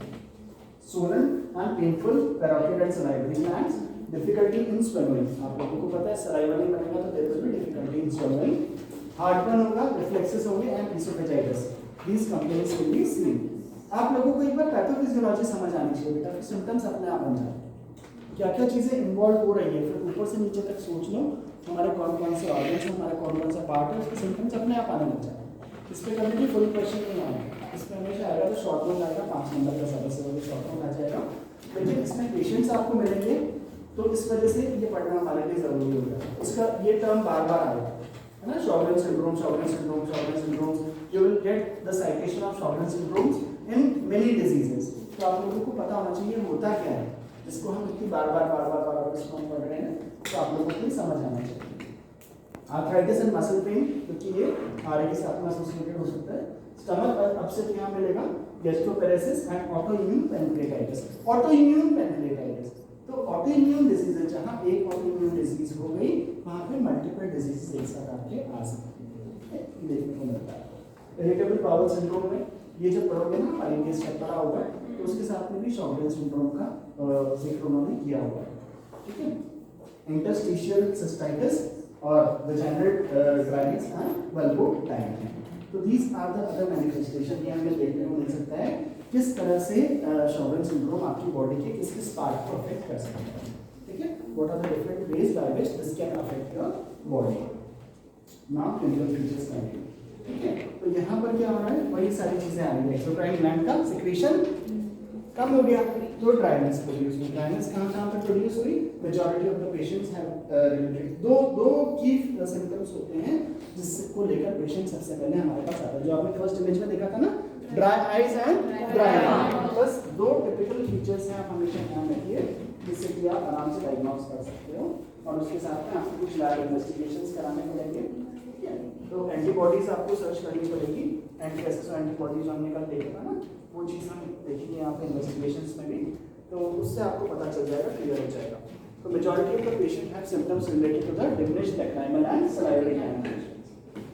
Swollen and painful parotid and salivary glands, difficulty in swallowing. आप लोगों को पता है सलाइवा नहीं बनेगा तो there will be difficulty in swallowing. Heartburn होगा, reflexes होंगे and esophagitis. These complaints will be seen. आप लोगों को एक बार पैथोफिजियोलॉजी समझ आनी चाहिए बेटा, फिर सिम्टम्स अपने आप बन जाते हैं. क्या क्या चीज़ें इन्वॉल्व हो रही है, फिर ऊपर से नीचे तक सोच लो हमारे कौन कौन से ऑर्गन्स हैं, हमारे कौन कौन सा पार्ट है, उसके सिम्टम्स अपने आप आने लग जाते हैं. इस पर कभी भी फुल क्वेश्चन नहीं आएगा, इस पर हमेशा आएगा तो शॉर्ट नोट आएगा, 5 नंबर का सबसे बड़ा शॉर्ट नोट आ जाएगा. लेकिन इसमें पेशेंट्स आपको मिलेंगे तो इस वजह से ये पढ़ना हमारे लिए ज़रूरी होगा. इसका ये टर्म बार बार आएगा, है ना, Sjögren's syndrome, Sjögren's syndrome, Sjögren's syndrome. You will get the citation of Sjögren's syndromes in many diseases. तो आप लोगों को पता होना चाहिए होता क्या है, जिसको हम इतनी बार बार इसको हम पढ़ रहे हैं, तो आप लोगों को समझ आना चाहिए. आर्थराइटिस एंड मसल पेन, क्योंकि ये आरए के साथ में एसोसिएटेड हो सकता है. स्टमक अपसेट यहाँ मिलेगा, gastroparesis and autoimmune pancreatitis. Autoimmune pancreatitis तो ऑटोइम्यून डिजीज है, जहाँ एक ऑटोइम्यून डिजीज हो गई वहाँ पे मल्टीपल डिजीज एक साथ आपके आ सकती है, देखने को मिलता है। इरिटेबल बाउल सिंड्रोम में ये जो पढ़ोगे ना आगे स्टेप पढ़ा हुआ है, तो उसके साथ में भी शॉर्टेज सिंड्रोम का जिक्र उन्होंने किया हुआ है, ठीक है। इंटरस्टिशियल सिस्टाइटिस और वैजाइनल ड्राइनेस एंड वल्वोडाइनिया, तो these are the other manifestation. ये हमें देखने को मिल सकता है किस तरह से शॉर्टेज सिंड्रोम आपकी बॉडी के किस किस पार्ट को अफेक्ट कर सकता है, ठीक है। What are the different ways by which this can affect your body. Now clinical features का, ठीक है। तो यहाँ पर क्या हो रहा है, वही सारी चीजें आ रही है। एक्सोक्राइन ग्लैंड का सिक्रीशन कम हो गया तो ड्राइनेस प्रोड्यूस हुई। ड्राइनेस कहाँ पे प्रोड्यूस हुई? Majority of the patients have related दो की सिम्टम्स होते हैं जिसको लेकर पेशेंट सबसे पहले हमारे पास आता है, जो आपने फर्स्ट इमेज में देखा था ना, dry eyes and dry eyes. बस दो टिपिकल फीचर्स हैं, आप हमेशा ध्यान रखिए, जिससे कि आप आराम से डायग्नोस कर सकते हो। और उसके साथ में आपको कुछ लैब इन्वेस्टिगेशंस कराने पड़ेंगे, ठीक है। तो एंटीबॉडीज आपको सर्च करनी पड़ेगी, एंटी-एसएस एंटीबॉडीज हमने कल देखा था ना, वो चीज़ हम देखेंगे यहाँ पे इन्वेस्टिगेशंस में भी, तो उससे आपको पता चल जाएगा, क्लियर हो जाएगा। तो majority of the patient have symptoms related to the diminished lacrimal and salivary gland.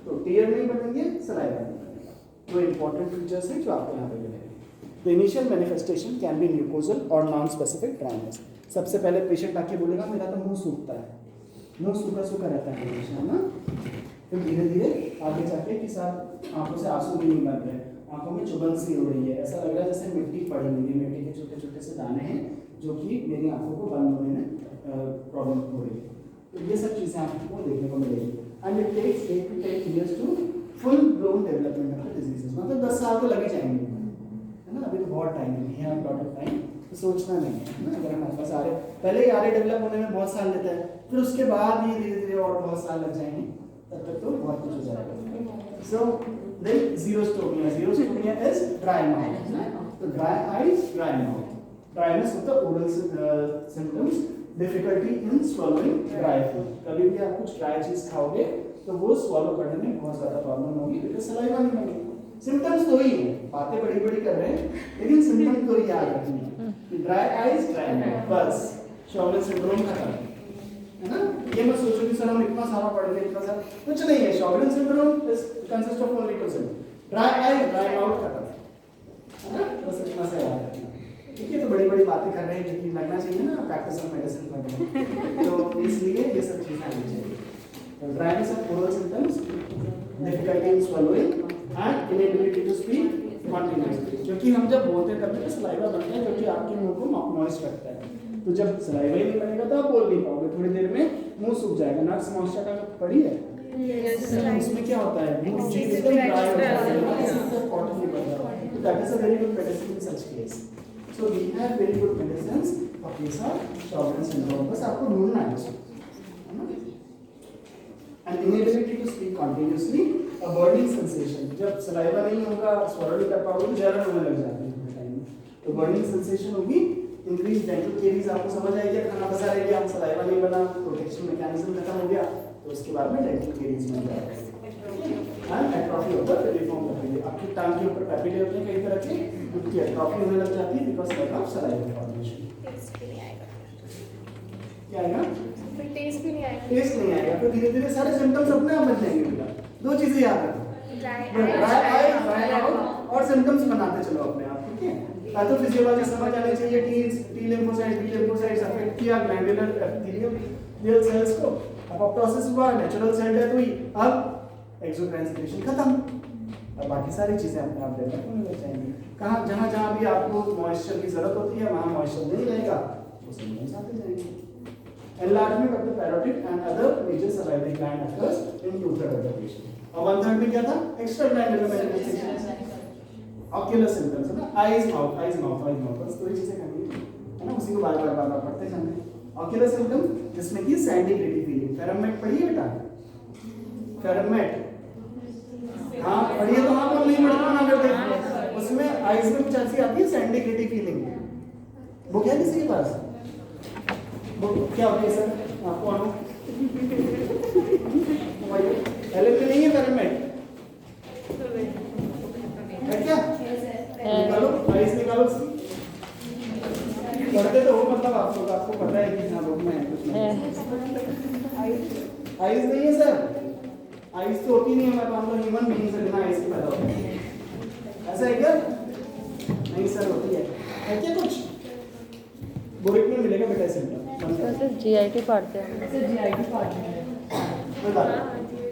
तो टीयर नहीं बनेंगे, सलाइवा नहीं बनेगा। तो इंपॉर्टेंट फीचर्स हैं जो आपको यहाँ पे मिलेंगे। The initial manifestation can be mucosal और नॉन स्पेसिफिक ड्राइनेस। सबसे पहले पेशेंट आके बोलेगा मेरा तो मुंह सूखता है, मुंह सूखा सूखा रहता है हमेशा, है ना। फिर धीरे धीरे आगे जाके कि साहब आंखों से आंसू भी नहीं बन रहे, आंखों में चुभन सी हो रही है, ऐसा लग रहा है जैसे मिट्टी पड़ी हुई है, मिट्टी के छोटे छोटे से दाने हैं जो कि मेरी आंखों को बंद होने में प्रॉब्लम हो रही है। तो ये सब चीज़ें आपको देखने को मिलेगी। And it takes 8 to 10 years to full grown development of the diseases. मतलब 10 साल तो लगे जाएंगे, है ना। अभी तो बहुत टाइम है, we have lot of time, तो सोचना नहीं है ना। अगर हमारे पास आ रहे, पहले ही आ रहे डेवलप होने में बहुत साल लेता है, फिर उसके बाद ही धीरे धीरे और बहुत साल लग जाएंगे, तब तक तो बहुत कुछ हो जाएगा। So then xerostomia is dry mouth, तो dry eyes, dry mouth. Dryness होता है oral symptoms, difficulty in swallowing dry food. कभी भी आप कुछ ड्राई चीज खाओगे तो वो swallow करने में बहुत ज्यादा प्रॉब्लम होगी, बिकॉज़ सलाइवा नहीं बनेगा। सिम्टम्स तो ही है, बातें बड़ी बड़ी कर रहे हैं, लेकिन सिम्टम तो याद रखनी है। ड्राई आईज, ड्राई माउथ, बस शॉर्टेज सिंड्रोम खत्म, है ना। ये मत सोचो कि सर हम इतना सारा पढ़ गए, इतना सारा, कुछ नहीं है। Shortage syndrome is consist of only 2 symptoms, dry eye, dry mouth, खत्म, है ना। बस इतना सा याद रखना। ठीक है, तो बड़ी बड़ी बातें कर रहे हैं, लेकिन लगना चाहिए ना प्रैक्टिस ऑफ मेडिसिन करने, तो इसलिए ये सब चीजें आनी चाहिए। तो dryness of oral symptoms, difficulty in swallowing and inability to speak continuously, क्योंकि हम जब बोलते हैं तब सलाइवा बनता है जो कि आपके मुंह को मॉइस्ट रखता है। तो जब सलाइवा ही नहीं बनेगा तो आप बोल नहीं पाओगे, थोड़ी देर में मुंह सूख जाएगा। नर्स मॉइस्चर का पड़ी है, उसमें क्या होता है, मुंह एकदम ड्राई हो जाता है, इससे कॉटन नहीं बनता। तो that is a very good medicine in such case. So we have very good medicines for case of Sjogren's syndrome. बस आपको ढूंढना है उसको, है ना। And inability to speak continuously, a burning sensation. जब सलाइवा नहीं होगा, swallow नहीं कर पाओगे तो जलन होने लग जाती है उस टाइम में। तो burning sensation होगी, increased dental caries आपको समझ आएगी, खाना फंसा रहेगी, आप सलाइवा नहीं बना, प्रोटेक्शन मैकेनिज्म खत्म हो गया, तो उसके बाद में dental caries बन जाएगा। And atrophy of the piriform papillae, आपकी टांग के ऊपर पैपिले होते हैं कई तरह के, उनकी एट्रोफी होने लग जाती है बिकॉज़ ऑफ सलाइवा फॉर्मेशन। क्या आएगा? टेस्ट भी नहीं आएगा। टेस्ट नहीं आएगा, तो धीरे धीरे सारे सिम्टम्स अपने आप बन जाएंगे बेटा। दो चीजें याद रखो, ड्राई आई, ड्राई माउथ, और सिम्टम्स बनाते चलो अपने आप, ठीक है। पैथोफिजियोलॉजी समझ आनी चाहिए, T lymphocyte, B lymphocytes affect किया ग्लैंडुलर एपिथेलियल सेल्स को, अपॉप्टोसिस हुआ, नेचुरल सेल डेथ हुई, अब एक्सोक्राइन सिक्रीशन खत्म, और बाकी सारी चीजें अपने आप डेवलप होने लग जाएंगी। कहाँ जहाँ जहाँ भी आपको मॉइस्चर की जरूरत होती है वहाँ मॉइस्चर नहीं रहेगा, वो सिम्टम्स आते जाएंगे। Enlargement of the parotid and other major salivary gland occurs in 2/3 of the patient. और 1/3 में क्या था? Extraglandular manifestation, ocular symptoms, है ना, eyes mouth, बस दो चीजें करनी है ना, उसी को बार बार पढ़ते जाना है। Ocular symptom जिसमें कि sandy gritty feeling, फेरमेट पढ़िए बेटा, फेरमेट, हाँ पढ़िए तो हाँ, बोल नहीं पढ़ना ना करते, उसमें आईज में कुछ ऐसी आती है सैंडी ग्रिटी फीलिंग। वो क्या किसी के पास वो क्या होती है सर, आपको आनो एलएम नहीं है, फेरमेट है क्या? निकालो आईज निकालो, पढ़ते तो हो मतलब आप लोग आपको पता है कि हाँ बुक में है कुछ नहीं। आइज नहीं है सर, आइज तो होती नहीं है, मैं मान लो ह्यूमन बीइंग से बिना आइज के पैदा होते हैं, ऐसा है क्या? नहीं सर होती है क्या कुछ? बोरिक में मिलेगा बेटा सिम्टम। वैसे जीआईटी पढ़ते हैं।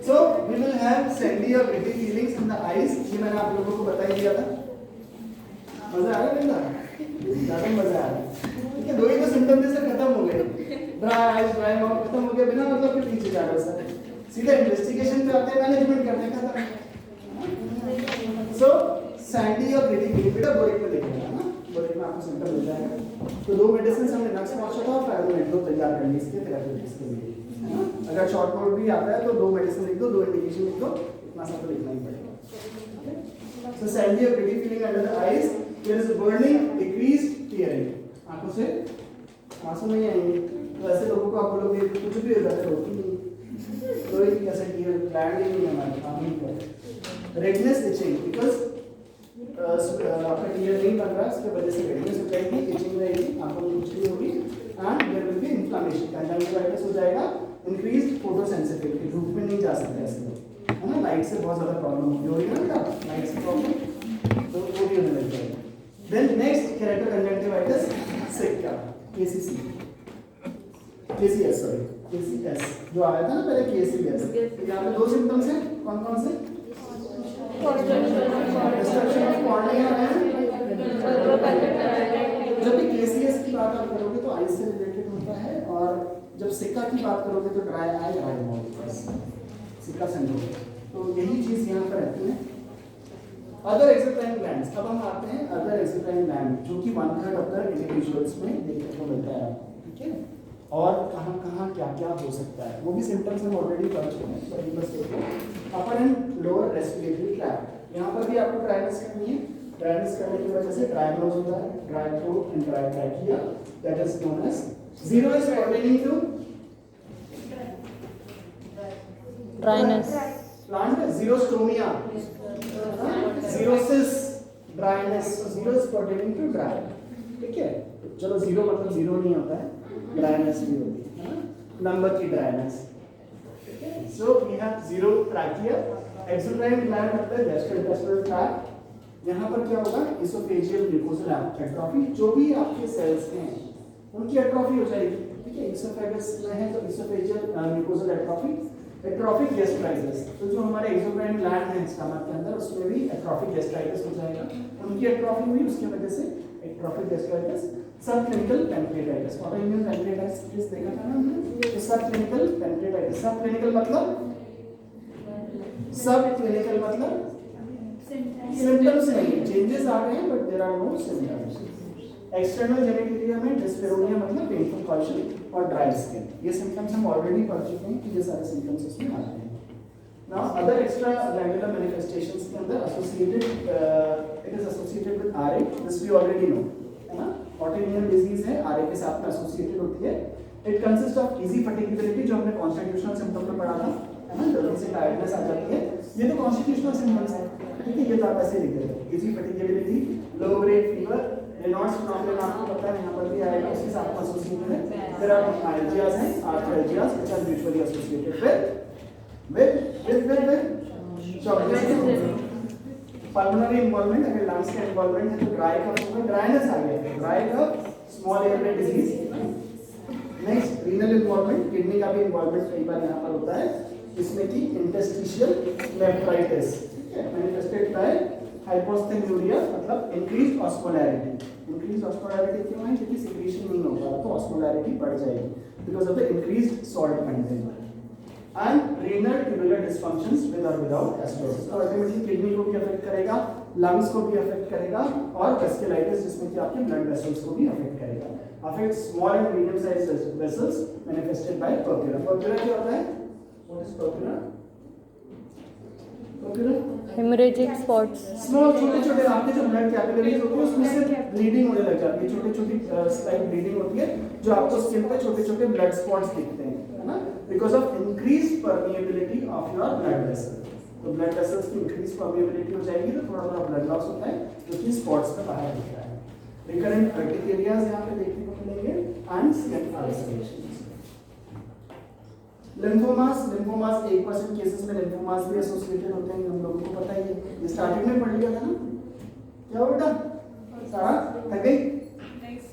So we will have sandy or gritty feelings in the eyes। ये मैंने आप लोगों को बता ही दिया था। मजा आ रहा है बिल्ला? ज़्यादा मजा आ रहा है। ठीक है, दो ही तो सिम्टम से खत्म हो गए। ड्राई आइज, ड्राई माउथ खत्म हो गया, बिना मतलब के पीछे जा रहा है सर। सीधा इन्वेस्टिगेशन पे आते हैं, मैनेजमेंट करने का था। So sandy और gritty feeling बेटा बोरिक में देखेंगे ना, बोरिक में आपको सिम्टम मिल जाएगा। तो दो मेडिसिन हमने नक्स पहुंचा था, फाइब्रोमेट दो तैयार कर ली इसके थेरेप्यूटिक्स के लिए। अगर शॉर्ट नोट भी आता है तो दो मेडिसिन लिख दो, दो इंडिकेशन लिख दो, इतना सा तो लिखना ही पड़ेगा। सो sandy or gritty feeling under the eyes, there is a burning, decreased tearing। आंखों से आंसू नहीं आएंगे, तो ऐसे लोगों को आप बोलोगे कुछ भी हो जाता है, होती नहीं, कोई कैसे टीयर प्लान ही नहीं हमारे काम नहीं कर। रेडनेस इचिंग, बिकॉज आपका टीयर नहीं बन रहा है, उसकी वजह से रेडनेस हो जाएगी, इचिंग रहेगी, आंखों में कुछ नहीं होगी, and there will be inflammation, conjunctivitis हो जाएगा, इंक्रीज्ड फोटोसेंसिटिविटी, धूप में नहीं जा सकते ऐसे लोग, है ना, लाइट से बहुत ज़्यादा प्रॉब्लम हो रही है ना बेटा, लाइट से प्रॉब्लम, तो वो भी होने लग जाएगा। देन नेक्स्ट केरेटो कंजंक्टिवाइटिस सिक्का, केसीसी, केसीएस सॉरी, केसीएस जो आया था ना पहले, केसीएस। यहाँ पे दो सिम्टम्स हैं, कौन कौन से? डिस्ट्रक्शन ऑफ कॉर्निया है। जब भी केसीएस की बात आप करोगे तो आईज से रिलेटेड होता है, और जब सिक्का की बात करोगे तो ड्राई आई, ड्राई माउथ, सिक्का सिंड्रोम। तो यही चीज यहाँ पर रहती है। अदर एक्सोक्राइन ग्लैंड्स, अब हम आते हैं अदर एक्सोक्राइन ग्लैंड, जो कि 1/3 ऑफ द इंडिविजुअल्स में देखने को मिलता है, ठीक है। और कहाँ कहाँ क्या क्या हो सकता है, वो भी सिम्टम्स हम ऑलरेडी पढ़ चुके हैं, तो बस देखो। अपर एंड लोअर रेस्पिरेटरी ट्रैक्ट, यहाँ पर भी आपको ड्राइनेस करनी है। ड्राइनेस करने की वजह से ड्राई नोज होता है, dry throat and dry trachea, that is known as xero is pertaining to dryness, plant xerostomia, xerosis, dryness, xero is pertaining to dry, ठीक है। चलो जीरो मतलब जीरो नहीं होता है, ड्राइनेस भी होती है, नंबर की ड्राइनेस, ठीक है। So we have xerotrachea, exocrine gland होता है गैस्ट्रोइंटेस्टाइनल ट्रैक्ट। यहाँ पर क्या होगा, इसोफेजियल म्यूकोसल एट्रोफी, जो भी आपके सेल्स हैं उनकी एट्रोफी हो जाएगी, ठीक है। इसोफेगस में है तो oesophageal mucosal atrophy, atrophic gastritis, तो जो हमारे एक्सोक्राइन ग्लैंड है स्टमक के अंदर, उसमें भी एट्रोफिक गैस्ट्राइटिस हो जाएगा, उनकी एट्रोफी हुई, उसकी वजह से atrophic gastritis. Subclinical pancreatitis, autoimmune pancreatitis देखा था ना हमने, तो subclinical pancreatitis, subclinical मतलब सिम्टम्स नहीं, चेंजेस आ गए हैं but there are no symptoms. External genitalia में डिस्पेरोनिया मतलब पेनफुल कॉल्शन और ड्राई स्किन, ये सिम्टम्स हम ऑलरेडी पढ़ चुके हैं कि ये सारे सिम्टम्स इसमें आते हैं। Now other extra glandular manifestations के अंदर associated, it is associated with RA, this we already know, है ना। ऑटोइम्यून डिजीज है, आरए के साथ में एसोसिएटेड होती है। इट कंसिस्ट ऑफ इजी फटीगेबिलिटी, जो हमने कॉन्स्टिट्यूशनल सिम्टम में पढ़ा था, है ना, जल्दी से टायर्डनेस आ जाती है, ये तो कॉन्स्टिट्यूशनल सिम्टम्स है, ठीक है। ये तो आप ऐसे लिख देते हो, easy fatigability, low grade fever, Raynaud's problem आपको पता है यहाँ पर भी आएगा, उसके साथ में एसोसिएटेड है। देयर आर आर्जियास हैं, arthralgias which are usually associated with pulmonary involvement, अगर लंग्स का इन्वॉल्वमेंट है तो ड्राई कफ होगा, ड्राइनेस आ गया, dry cough, small airway disease. Next renal involvement, kidney का भी इन्वॉल्वमेंट कई बार यहाँ पर होता है, इसमें कि इंटरस्टिशियल नेफ्राइटिस, ठीक है, मैनिफेस्टेड बाय हाइपोस्थेल्यूरिया, मतलब इंक्रीज्ड ऑस्मोलैरिटी। इंक्रीज्ड ऑस्मोलैरिटी क्यों है, क्योंकि सिक्रीशन नहीं होगा तो ऑस्मोलैरिटी बढ़ जाएगी because of the increased salt content. And renal tubular dysfunctions with और विदाउट एस्ट्रोसिस, तो अल्टीमेटली किडनी को भी अफेक्ट करेगा, लंग्स को भी अफेक्ट करेगा, और वेस्कुलाइटिस जिसमें कि आपके ब्लड वेसल्स को भी अफेक्ट करेगा। Affect small and medium size vessels manifested by purpura. Purpura क्या होता है, what is purpura? Purpura haemorrhagic spots, small छोटे छोटे आपके जो ब्लड कैपिलरीज होती है उसमें से ब्लीडिंग होने लग जाती है, छोटी छोटी स्लाइट ब्लीडिंग होती है, जो आपको स्किन पे छोटे छोटे ब्लड स्पॉट्स दिखते हैं, है ना, because of increased permeability of your blood vessel. तो ब्लड वेसल्स की इंक्रीज परमिएबिलिटी हो जाएगी तो थोड़ा थोड़ा ब्लड लॉस होता है, जो कि स्पॉट्स पे बाहर दिखता है। रिकरेंट अर्टिकेरियाज यहाँ पे देखने को मिलेंगे and skin ulceration. Lymphomas 1% cases में लिम्फोमास भी एसोसिएटेड होते हैं, हम लोगों को पता ही है, ये स्टार्टिंग में पढ़ लिया था ना। क्या हो बेटा सारा थक गई?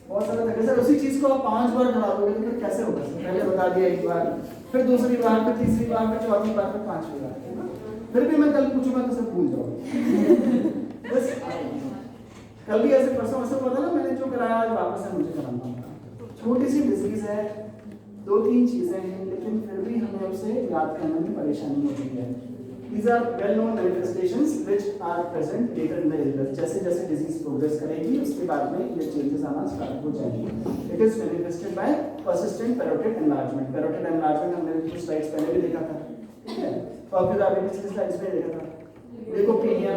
बहुत सारा थक गई सर। उसी चीज को आप 5 बार पढ़ा दोगे तो फिर कैसे होगा सर? पहले बता दिया एक बार, फिर दूसरी बार, फिर तीसरी बार, फिर चौथी बार, फिर 5वीं बार, है ना? फिर भी मैं कल पूछूंगा तो सब भूल जाओगे। बस कल भी ऐसे परसों ऐसे हुआ था ना, मैंने जो कराया आज वापस से मुझे कराना था। छोटी सी डिजीज है, 2-3 चीजें हैं, लेकिन फिर भी हमें उसे याद करने में परेशानी होती है। These are well-known manifestations which are present later in the illness. जैसे जैसे disease progress करेगी उसके बाद में ये changes आना स्टार्ट हो जाएंगे। It is manifested by persistent parotid enlargement. Parotid enlargement हमने कुछ स्लाइड्स पहले भी देखा था, ठीक है? और फिर आपने पिछले स्लाइड्स में देखा था। Leukopenia,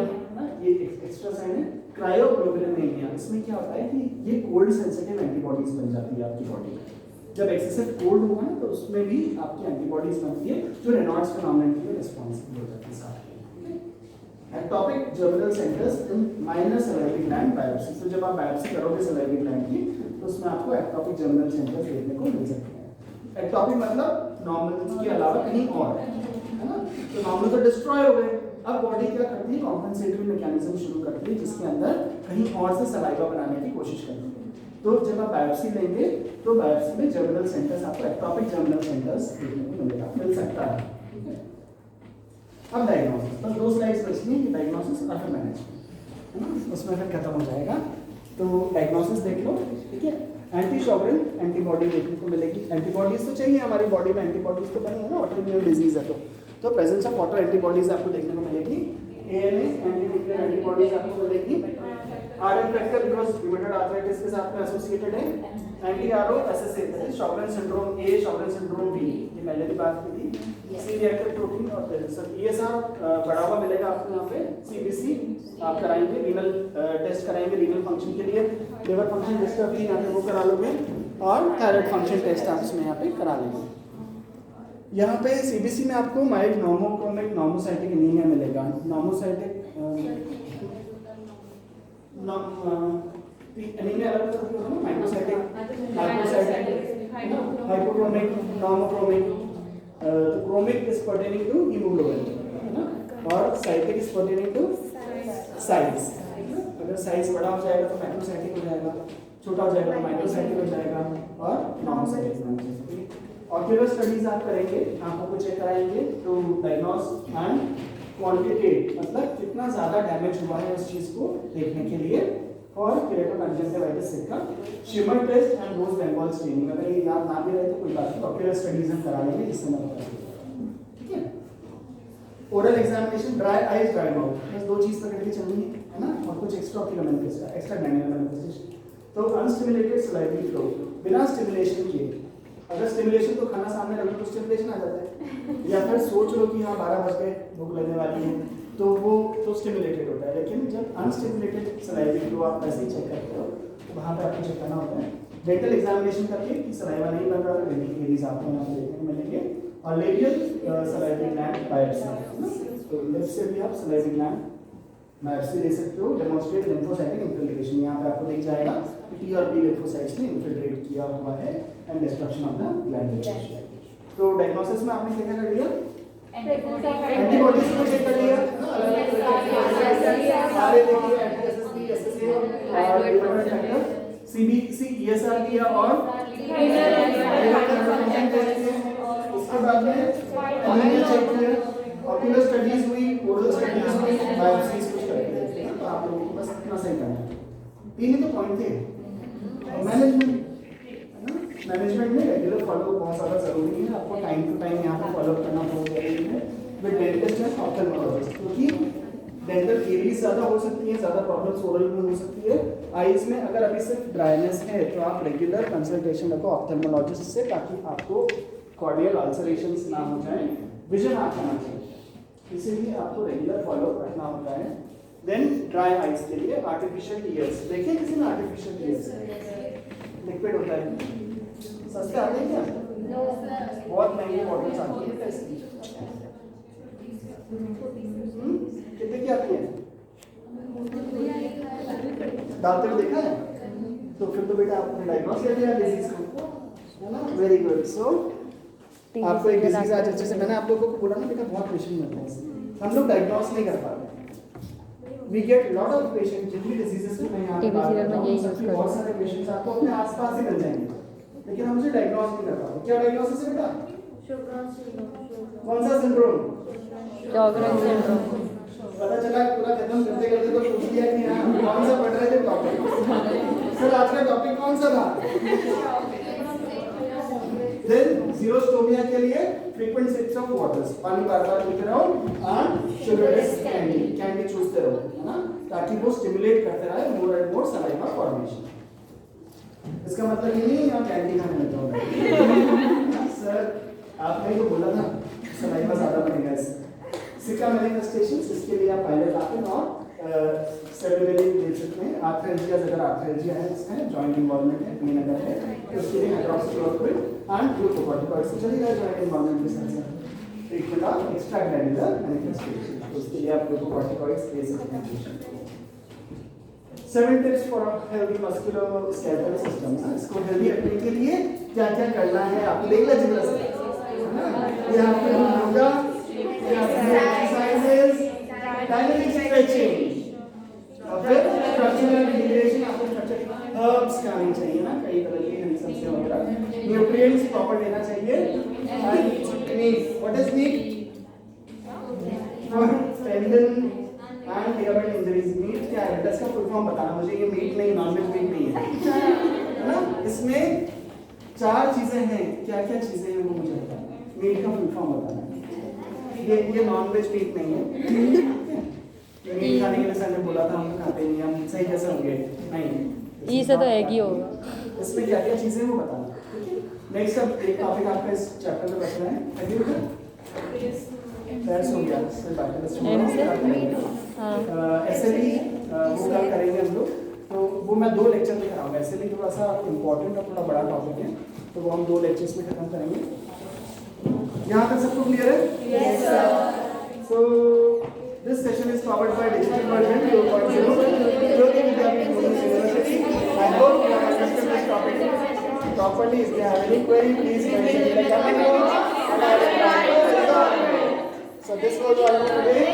ये एक्स्ट्रा साइन है। क्रायोग्लोबुलिनेमिया, इसमें क्या होता है कि ये कोल्ड सेंसिटिव एंटीबॉडीज बन जाती है आपकी बॉडी में। जब एक्सेसिव कोल्ड हुआ ना तो उसमें भी आपकी एंटीबॉडीज बनती है जो रेनॉल्ड्स फिनोमेनन के लिए रिस्पांसिबल हो जाती है साथ। एक्टोपिक जर्मिनल सेंटर्स इन माइनर सलाइवरी ग्लैंड बायोप्सी, तो जब आप बायोप्सी करोगे सलाइवरी ग्लैंड की तो उसमें आपको एक्टोपिक जर्मिनल सेंटर्स देखने को मिल सकते हैं। एक्टोपिक मतलब नॉर्मल के अलावा कहीं और, है ना? तो नॉर्मल तो डिस्ट्रॉय हो गए, अब बॉडी क्या करती है, कॉम्पेंसेटरी मैकेनिज्म शुरू करती है जिसके अंदर कहीं और से सलाइवा बनाने की कोशिश करती है। तो जब आप बायोप्सी लेंगे तो बायोप्सी में जर्मिनल सेंटर्स आपको एक्टोपिक जर्मिनल सेंटर्स देखने को मिलेगा, मिल सकता है। अब डायग्नोसिस, बस 2 स्लाइड्स बची हैं कि डायग्नोसिस और फिर मैनेजमेंट, है ना? उसमें फिर खत्म हो जाएगा। तो डायग्नोसिस देख लो, ठीक है? एंटी शॉगरिन एंटीबॉडी देखने को मिलेगी। एंटीबॉडीज तो चाहिए हमारी बॉडी में, एंटीबॉडीज तो बनी है ना, ऑटोइम्यून डिजीज है तो प्रेजेंस ऑफ ऑटो एंटीबॉडीज आपको देखने को मिलेगी। एएनए एंटी एंटीबॉडीज आपको मिलेगी। RN factor because rheumatoid arthritis के साथ में एसोसिएटेड है। Anti Ro SSA that is Sjogren syndrome A, Sjogren syndrome B, ये पहले भी बात की थी। सी रिएक्टिव प्रोटीन और सर ईएसआर बढ़ा हुआ मिलेगा आपको यहाँ पे। सीबीसी आप कराएंगे, रीनल टेस्ट कराएंगे रीनल फंक्शन के लिए, लिवर फंक्शन टेस्ट भी यहाँ पे वो करा लोगे और थायराइड फंक्शन टेस्ट आप इसमें यहाँ पे करा लेंगे। यहाँ पे सीबीसी में आपको माइल्ड नॉर्मोक्रोमिक नॉर्मोसाइटिक एनीमिया मिलेगा। नॉर्मोसाइटिक एनीमिया अलग तरह की होती है, माइक्रोसाइटिक, हाइपोसाइटिक, हाइपोक्रोमिक, नॉर्मोक्रोमिक। तो chromic is pertaining to haemoglobin, है ना? और cytic is pertaining to size. अगर साइज बड़ा हो जाएगा तो माइक्रोसाइटिक हो जाएगा, छोटा हो जाएगा तो माइक्रोसाइटिक हो जाएगा और नॉर्मोसाइटिक हो जाएगा। ऑक्यूलर स्टडीज आप करेंगे, आंखों को चेक कराएंगे तो डायग्नोस एंड क्वांटिटेट, मतलब कितना ज्यादा डैमेज हुआ है उस चीज को देखने के लिए। और keratoconjunctivitis sicca, Schirmer test and rose bengal staining. अगर ये याद ना भी रहे तो कोई बात नहीं, ऑक्यूलर स्टडीज हम करा लेंगे जिससे मैं बता दूंगा, ठीक है? Oral examination, dry eyes dry mouth, बस 2 चीज पकड़ के चलनी है ना? और कुछ extra ocular manifestation, extra glandular manifestation. तो अनस्टिमुलेटेड सलाइवरी फ्लो, बिना स्टिमुलेशन किए, अगर स्टिमुलेशन तो खाना सामने रखो तो स्टिमुलेशन आ जाता है, या फिर सोच लो कि हाँ 12 बज गए भूख लगने वाली है तो वो तो स्टिमुलेटेड होता है। लेकिन जब अनस्टिमुलेटेड सलाइवरी फ्लो आप ऐसे ही चेक करते हो तो वहाँ पे आपको चेक करना होता है डेंटल एग्जामिनेशन करके कि सलाइवा नहीं बन रहा है, डेंटल केरीज आपको यहाँ पे देखने को मिलेंगे। और लेबियल सलाइवरी ग्लैंड बायोप्सी, तो लेफ्ट से भी आप सलाइवरी ग्लैंड बायोप्सी ले सकते हो। डेमोन्स्ट्रेट लिम्फोसाइटिक इन्फिल्ट्रेशन, यहाँ पे आपको दिख जाएगा टी और बी लिम्फोसाइट्स ने इन्फिल्ट्रेट किया हुआ है and destruction of the gland. तो डायग्नोसिस में आपने क्या कर लिया, एंटीबॉडीज को चेक कर लिया, सारे देखिए एंटी-एसएसबी, एसएसए और रूमेटॉइड फैक्टर, सीबीसी, ईएसआर किया और उसके बाद में एनीमिया चेक किया, ऑक्यूलर स्टडीज हुई, ओरल स्टडीज हुई, बायोप्सीज कुछ करके तो आप लोगों को बस इतना सही करना है। 3 ही तो पॉइंट थे। मैनेजमेंट, मैनेजमेंट में रेगुलर फॉलो बहुत ज़्यादा ज़रूरी है, आपको टाइम टू टाइम यहाँ पर फॉलो करना बहुत ज़रूरी है विद डेंटिस्ट एंड ऑफ्थल्मोलॉजिस्ट, क्योंकि डेंटल केरीज ज़्यादा हो सकती है, ज़्यादा प्रॉब्लम्स ओरल में हो सकती है। आईज में अगर अभी सिर्फ ड्राइनेस है तो आप रेगुलर कंसल्टेशन रखो ऑफ्थल्मोलॉजिस्ट से, ताकि आपको कॉर्डियल अल्सरेशंस ना हो जाए, विजन आपका ना जाए, इसीलिए आपको रेगुलर फॉलो रखना होता है। देन ड्राई आइज के लिए आर्टिफिशियल टीयर्स, देखिए किसी ने आर्टिफिशियल टीयर्स, लिक्विड होता है, सस्ते आते हैं क्या? बहुत महंगी बॉटल्स आती है इसकी, कितने की आती है? डालते हुए देखा है? तो फिर तो बेटा आपने डायग्नोस कर दिया डिजीज को, है ना? Very good. सो आपको एक डिजीज आज अच्छे से, मैंने आप लोगों को बोला ना बेटा बहुत पेशेंट मिलते हैं, हम लोग डायग्नोस नहीं कर पाते। We get lot of patient जिनकी डिजीजेस की मैं यहाँ टीबी सीरियल में यही यूज करते हैं। बहुत सारे पेशेंट्स आपको अपने आसपास ही मिल जाएंगे, लेकिन हम उसे डायग्नोस नहीं कर पाते। क्या डायग्नोसिस है बेटा? कौन सा सिंड्रोम? शॉगरेन सिंड्रोम। पता चला पूरा खत्म करते करते तो पूछ लिया कि हाँ कौन सा पढ़ रहे थे टॉपिक। सर आज का टॉपिक कौन सा था? देन जीरोस्टोमिया के लिए फ्रीक्वेंट सिप्स ऑफ वाटर्स, पानी बार-बार पीते रहो और शुगरलेस कैंडी चूसते रहो, है ना, ताकि वो स्टिमुलेट करते रहे more and more saliva formation. इसका मतलब ये नहीं आप कैंडी खाने लग जाओगे। सर आपने तो बोला था सलाइवा ज्यादा बनेगा इससे। सिका मैनिफेस्टेशंस, इसके लिए आप पायलट आते हैं और सेरेब्रली दे सकते हैं। आर्थ्राल्जिया, अगर आर्थ्राल्जिया है, इसमें जॉइंट इन्वॉल्वमेंट है, मेन अगर है तो उसके लिए हाइड्रोक्सीक्लोरोक्विन एंड ग्लूकोकॉर्टिकॉइड्स से चलेगा जॉइंट इन्वॉल्वमेंट के साथ साथ। Treatment of extra glandular manifestation, उसके लिए आप ग्लूकोकॉर्टिकॉइड्स दे सकते हैं। 7 tips for healthy musculoskeletal system. इसको हेल्दी रखने के लिए क्या क्या करना है आपको देख लीजिए, है ना? ये आपको योगा, ये आपको एक्सरसाइजेस, डायनामिक स्ट्रेचिंग और फिर स्ट्रक्चरल रिलेशन, आपको स्ट्रक्चर हर्ब्स खाने चाहिए ना, कई तरह के हरी सब्जियां वगैरह, न्यूट्रिएंट्स प्रॉपर लेना चाहिए। And meat, what is meat? For tendon and ligament injuries. Meat क्या है? इसका फुल फॉर्म बताना मुझे, ये मीट नहीं, नॉनवेज मीट नहीं है ना? इसमें 4 चीजें हैं, क्या क्या चीजें हैं वो मुझे बताना, मीट का फुल फॉर्म बताना। ये नॉनवेज मीट नहीं है। मीट खाने के लिए सर ने बोला था हम खाते नहीं, हम सही कैसे होंगे? नहीं, ई से तो एग ही होगा। इसमें क्या क्या चीजें वो बताना। नेक्स्ट अब एक टॉपिक आपका इस चैप्टर में रखना है, एग्री हो गया? हो गया, सिर्फ ऐसे भी वो क्या करेंगे हम लोग, तो वो मैं 2 लेक्चर में कराऊंगा। ऐसे भी थोड़ा सा इम्पोर्टेंट और थोड़ा बड़ा टॉपिक है, तो वो हम 2 लेक्चर्स में खत्म करेंगे। यहाँ तक सबको क्लियर है? Yes, sir. So this session is covered by digital version 2.0, Jyoti Vidyapeeth Women's University. I hope you have understood this topic properly. If you have any query, please mention in the comment box and I will try to resolve it. So this was all for today.